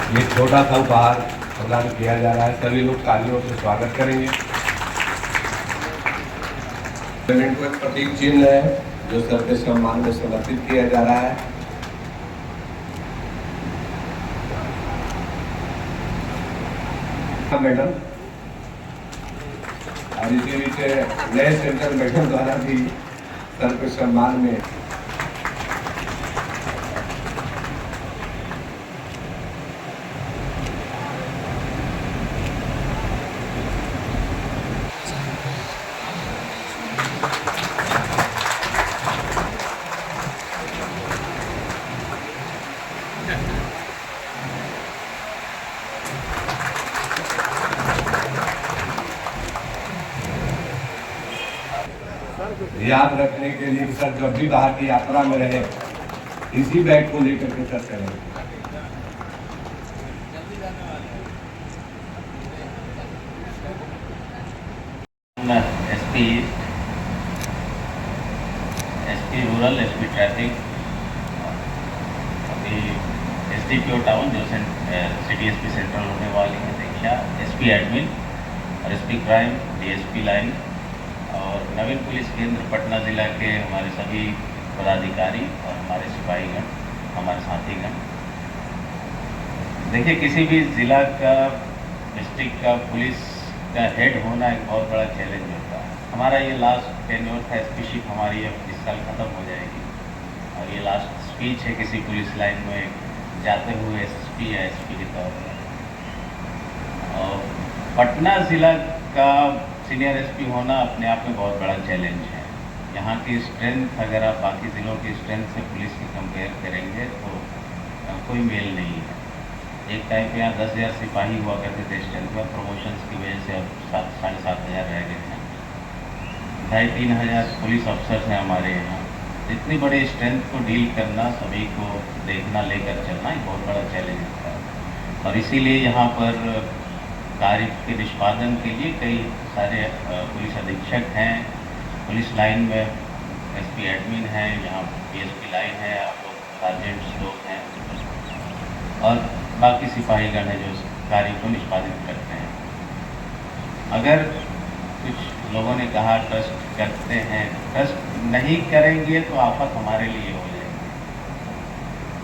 ये छोटा सा उपहार प्रदान किया जा रहा है। सभी लोग तालियों से स्वागत करेंगे। पेमेंट को एक प्रतीक चिन्ह है जो सर के सम्मान में समर्पित किया जा रहा है। मैडम और इसी रीते नए सेंटर मैडम द्वारा भी सर के सम्मान में याद रखने के लिए सर जब भी बाहर की यात्रा में रहे इसी बैग को लेकर के सर करें। एसपी रूरल, एसपी ट्रैफिक, अभी एसडीपीओ टाउन जो सिटी एसपी सेंट्रल होने वाली है दीक्षा, एसपी एडमिन और एसपी क्राइम, डीएसपी लाइन और नवीन पुलिस केंद्र पटना ज़िला के हमारे सभी पदाधिकारी और हमारे सिपाहीगण, हमारे साथीगण। देखिए, किसी भी ज़िला का, डिस्ट्रिक्ट का पुलिस का हेड होना एक बहुत बड़ा चैलेंज होता है। हमारा ये लास्ट टेन्योर था, एसपीशिप हमारी अब इस साल ख़त्म हो जाएगी और ये लास्ट स्पीच है किसी पुलिस लाइन में जाते हुए एसएसपी या एसपी के तौर पर। और पटना ज़िला का सीनियर एसपी होना अपने आप में बहुत बड़ा चैलेंज है। यहाँ की स्ट्रेंथ अगर आप बाकी ज़िलों की स्ट्रेंथ से पुलिस की कंपेयर करेंगे तो कोई मेल नहीं है। एक टाइम पे यहाँ 10,000 सिपाही हुआ करते थे स्ट्रेंथ में, प्रमोशंस की वजह से अब 7,500 रह गए हैं। 2,500 पुलिस अफसर्स हैं हमारे यहाँ। इतनी बड़ी स्ट्रेंथ को डील करना, सभी को देखना, लेकर चलना एक बहुत बड़ा चैलेंज होता है। और इसीलिए यहाँ पर कार्य के निष्पादन के लिए कई सारे पुलिस अधीक्षक हैं, पुलिस लाइन में एसपी एडमिन हैं, यहाँ डीएसपी लाइन है, आप लोग सार्जेंट्स लोग हैं और बाकी सिपाहीगण हैं जो कार्य को निष्पादित करते हैं। अगर कुछ लोगों ने कहा ट्रस्ट करते हैं, ट्रस्ट नहीं करेंगे तो आफत हमारे लिए हो जाएगी।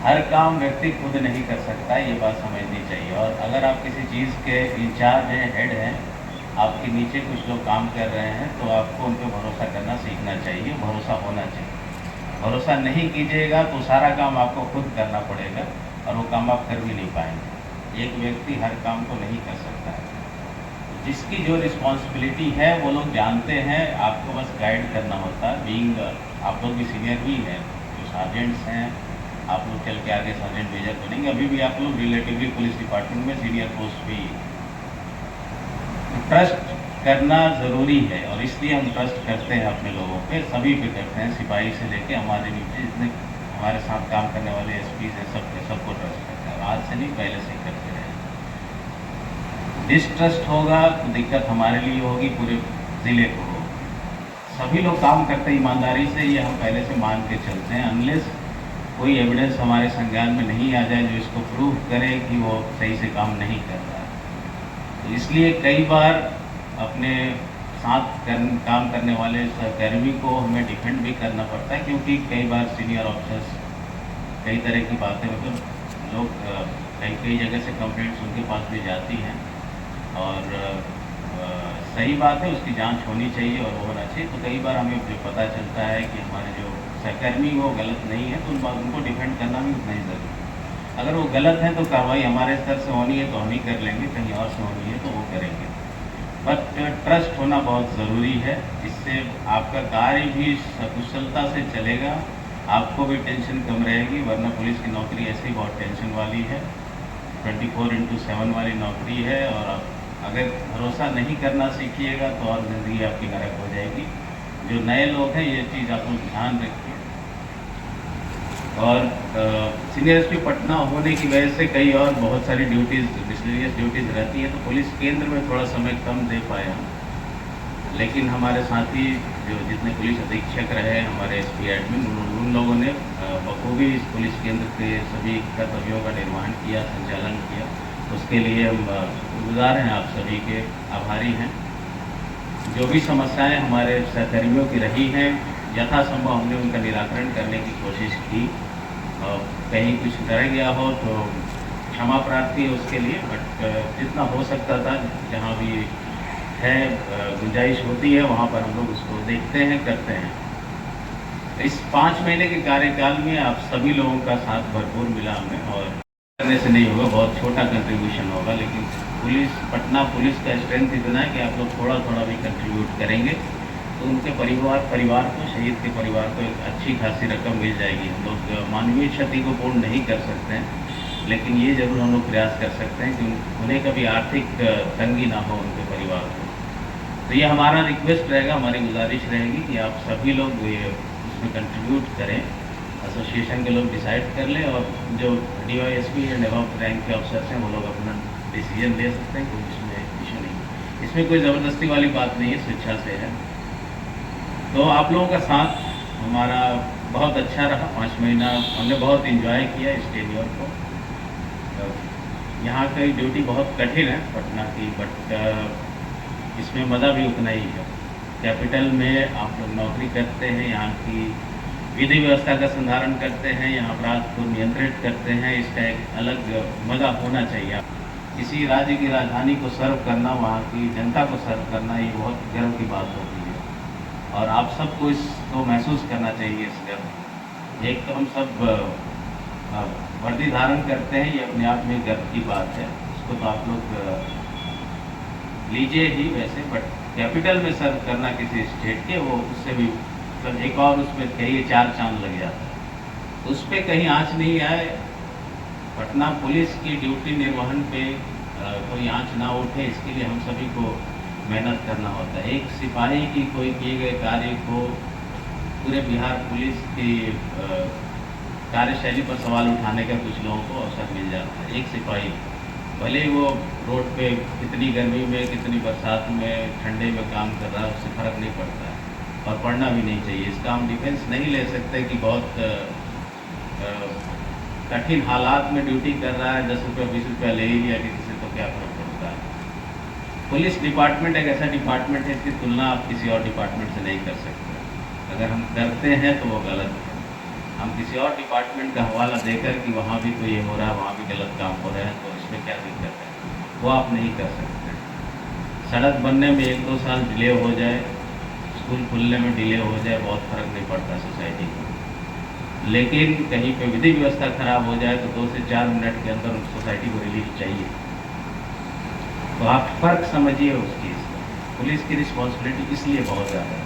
हर काम व्यक्ति खुद नहीं कर सकता, ये बात समझनी चाहिए। और अगर आप किसी चीज़ के इंचार्ज हैं, हेड हैं, आपके नीचे कुछ लोग काम कर रहे हैं तो आपको उन पर भरोसा करना सीखना चाहिए, भरोसा होना चाहिए। भरोसा नहीं कीजिएगा तो सारा काम आपको खुद करना पड़ेगा और वो काम आप कर भी नहीं पाएंगे। एक व्यक्ति हर काम को नहीं कर सकता है। जिसकी जो रिस्पॉन्सिबिलिटी है वो लोग जानते हैं, आपको बस गाइड करना होता है। बीइंग आप लोग भी सीनियर भी हैं, जो सार्जेंट्स हैं, आप लोग चल के आगे सर्जेंट मेजर बनेंगे। अभी भी आप लोग रिलेटिवली पुलिस डिपार्टमेंट में सीनियर पोस्ट भी। ट्रस्ट करना ज़रूरी है और इसलिए हम ट्रस्ट करते हैं अपने लोगों पे, सभी पे करते हैं, सिपाही से लेके हमारे नीचे जितने हमारे साथ काम करने वाले एसपीज हैं, सबको ट्रस्ट करते हैं। आज से नहीं, पहले से ही करते रहे। डिस्ट्रस्ट होगा तो दिक्कत हमारे लिए होगी, पूरे ज़िले को हो। सभी लोग काम करते हैं ईमानदारी से, ये हम पहले से मान के चलते हैं। अनलेस कोई एविडेंस हमारे संज्ञान में नहीं आ जाए जो इसको प्रूव करे कि वो सही से काम नहीं कर रहा है, तो इसलिए कई बार अपने साथ काम करने वाले सहकर्मी को हमें डिफेंड भी करना पड़ता है, क्योंकि कई बार सीनियर ऑफिसर्स कई तरह की बातें, मतलब लोग कई जगह से कंप्लेंट्स उनके पास भी जाती हैं और सही बात है, उसकी जांच होनी चाहिए और वो होना चाहिए। तो कई बार हमें जो पता चलता है कि हमारे जो सहकर्मी वो गलत नहीं है तो उनको डिफेंड करना भी उतना ही ज़रूरी है। अगर वो गलत है तो कार्रवाई हमारे स्तर से होनी है तो हम ही कर लेंगे, कहीं और से होनी है तो वो करेंगे। बट ट्रस्ट होना बहुत ज़रूरी है, इससे आपका कार्य भी सकुशलता से चलेगा, आपको भी टेंशन कम रहेगी। वरना पुलिस की नौकरी ऐसे ही बहुत टेंशन वाली है, 24/7 वाली नौकरी है। और अगर भरोसा नहीं करना सीखिएगा तो और ज़िंदगी आपकी नरक हो जाएगी। जो नए लोग हैं ये चीज़ आप लोग ध्यान रखिए। और सीनियर एसपी पटना होने की वजह से कई और बहुत सारी ड्यूटीज़, मिसलेनियस ड्यूटीज़ रहती हैं, तो पुलिस केंद्र में थोड़ा समय कम दे पाए हम। लेकिन हमारे साथी जो जितने पुलिस अधीक्षक रहे, हमारे एसपी एडमिन, उन लोगों ने बखूबी इस पुलिस केंद्र के सभी कर्तव्यों का निर्वहन किया, संचालन किया। उसके लिए हम गुजार हैं, आप सभी के आभारी हैं। जो भी समस्याएं हमारे सहकर्मियों की रही हैं, यथासंभव हमने उनका निराकरण करने की कोशिश की। कहीं कुछ रह गया हो तो क्षमा प्रार्थी है उसके लिए, बट जितना हो सकता था, जहाँ भी है गुंजाइश होती है, वहाँ पर हम लोग उसको देखते हैं, करते हैं। इस 5 महीने के कार्यकाल में आप सभी लोगों का साथ भरपूर मिला हमें, और करने से नहीं होगा, बहुत छोटा कंट्रीब्यूशन होगा, लेकिन पटना पुलिस का स्ट्रेंथ इतना है कि आप लोग थोड़ा थोड़ा भी कंट्रीब्यूट करेंगे तो उनके परिवार को, शहीद के परिवार को एक अच्छी खासी रकम मिल जाएगी। हम लोग मानवीय क्षति को पूर्ण नहीं कर सकते हैं, लेकिन ये जरूर हम लोग प्रयास कर सकते हैं कि उन्हें कभी आर्थिक तंगी ना हो उनके परिवार को। तो ये हमारा रिक्वेस्ट रहेगा, हमारी गुजारिश रहेगी कि आप सभी लोग इसमें कंट्रीब्यूट करें। एसोसिएशन के लोग डिसाइड कर लें, और जो DYSP या नेवाब रैंक के अफसर हैं वो लोग अपना डिसीजन ले सकते हैं, कोई इसमें इशू नहीं। इसमें कोई ज़बरदस्ती वाली बात नहीं है, स्वेच्छा से है। तो आप लोगों का साथ हमारा बहुत अच्छा रहा। 5 महीना हमने बहुत इन्जॉय किया इस टेन्योर को। यहाँ की ड्यूटी बहुत कठिन है पटना की, बट इसमें मज़ा भी उतना ही है। कैपिटल में आप लोग नौकरी करते हैं, यहाँ की विधि व्यवस्था का संधारण करते हैं, यहाँ अपराध को नियंत्रित करते हैं, इसका एक अलग मज़ा होना चाहिए। किसी राज्य की राजधानी को सर्व करना, वहाँ की जनता को सर्व करना, ये बहुत गर्व की बात होती है, और आप सबको इसको महसूस करना चाहिए, इस गर्व। एक तो हम सब वर्दी धारण करते हैं, ये अपने आप में गर्व की बात है, उसको तो आप लोग लीजिए ही वैसे, बट कैपिटल में सर्व करना किसी स्टेट के, वो उससे भी मतलब एक और उसमें कहिए 4 चांद लग जाता है। उस पर कहीं आँच नहीं आए, पटना पुलिस की ड्यूटी निर्वहन पे कोई आँच ना उठे, इसके लिए हम सभी को मेहनत करना होता है। एक सिपाही की कोई किए गए कार्य को पूरे बिहार पुलिस की कार्यशैली पर सवाल उठाने का कुछ लोगों को अवसर मिल जाता है। एक सिपाही भले ही वो रोड पे कितनी गर्मी में, कितनी बरसात में, ठंडे में काम कर रहा है, उससे फ़र्क नहीं पड़ता है, और पढ़ना भी नहीं चाहिए। इसका हम डिफेंस नहीं ले सकते कि बहुत कठिन हालात में ड्यूटी कर रहा है, 10 रुपये 20 रुपया ले ही लिया किसी से, तो क्या फ़र्क पड़ता है। पुलिस डिपार्टमेंट एक ऐसा डिपार्टमेंट है, इसकी तुलना आप किसी और डिपार्टमेंट से नहीं कर सकते। अगर हम करते हैं तो वो गलत है। हम किसी और डिपार्टमेंट का हवाला देकर कि वहाँ भी तो ये हो रहा है, वहाँ भी गलत काम हो रहा है, तो इसमें क्या दिक्कत है, वो आप नहीं कर सकते। सड़क बनने में 1-2 साल डिले हो जाए, स्कूल खुलने में डिले हो जाए, बहुत फ़र्क नहीं पड़ता सोसाइटी को, लेकिन कहीं पे विधि व्यवस्था खराब हो जाए तो 2 से 4 मिनट के अंदर उस सोसाइटी को रिलीफ चाहिए। तो आप फ़र्क समझिए उस चीज़ का। पुलिस की रिस्पॉन्सिबिलिटी इसलिए बहुत ज़्यादा है,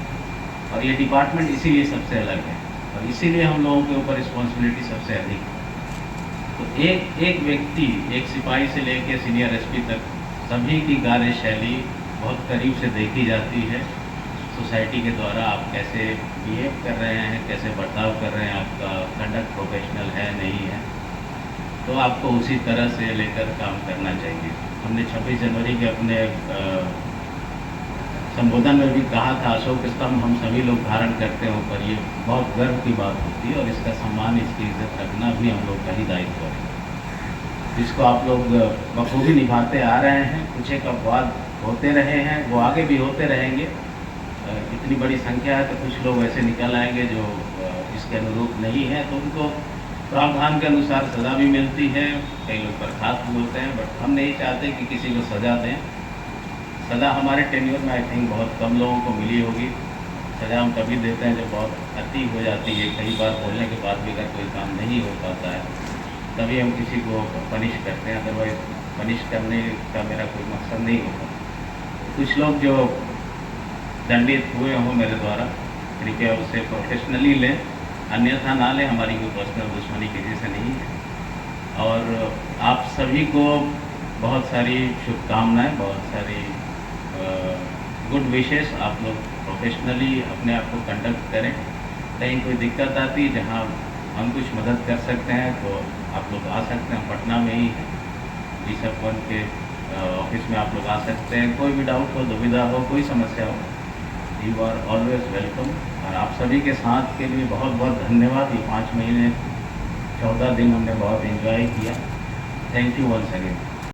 और ये डिपार्टमेंट इसीलिए सबसे अलग है, और इसीलिए हम लोगों के ऊपर रिस्पॉन्सिबिलिटी सबसे अधिक है। तो एक व्यक्ति, एक सिपाही से लेकर सीनियर SP तक सभी की कार्यशैली बहुत करीब से देखी जाती है। सोसाइटी के द्वारा आप कैसे बिहेव कर रहे हैं, कैसे बर्ताव कर रहे हैं, आपका कंडक्ट प्रोफेशनल है नहीं है, तो आपको उसी तरह से लेकर काम करना चाहिए। हमने 26 जनवरी के अपने संबोधन में भी कहा था, अशोक स्तंभ हम सभी लोग धारण करते हैं ऊपर, ये बहुत गर्व की बात होती है, और इसका सम्मान, इसकी इज्जत रखना भी हम लोग का ही दायित्व है। इसको आप लोग बखूबी निभाते आ रहे हैं। कुछ एक अपवाद होते रहे हैं, वो आगे भी होते रहेंगे। इतनी बड़ी संख्या है तो कुछ लोग ऐसे निकल आएंगे जो इसके अनुरूप नहीं है, तो उनको प्रावधान के अनुसार सज़ा भी मिलती है, कई लोग बर्खास्त भी होते हैं, बट हम नहीं चाहते कि किसी को सज़ा दें। सज़ा हमारे टेन्योर में आई थिंक बहुत कम लोगों को मिली होगी। सज़ा हम तभी देते हैं जब बहुत अति हो जाती है, कई बार बोलने के बाद भी अगर कोई काम नहीं हो पाता है, तभी हम किसी को पनिश करते हैं, अदरवाइज पनिश करने का मेरा कोई मकसद नहीं होता। कुछ लोग जो दंडित हुए हों मेरे द्वारा, कृपया उसे प्रोफेशनली लें, अन्यथा ना लें। हमारी कोई पर्सनल दुश्मनी किसी से नहीं है। और आप सभी को बहुत सारी शुभकामनाएं, बहुत सारी गुड विशेस। आप लोग प्रोफेशनली अपने आप को कंडक्ट करें। कहीं कोई दिक्कत आती, जहां हम कुछ मदद कर सकते हैं तो आप लोग आ सकते हैं। पटना में ही G/1 के ऑफिस में आप लोग आ सकते हैं। कोई भी डाउट हो, दुविधा हो, कोई समस्या हो, यू आर ऑलवेज वेलकम। और आप सभी के साथ के लिए बहुत बहुत धन्यवाद। ये 5 महीने 14 दिन हमने बहुत एंजॉय किया। Thank you once again.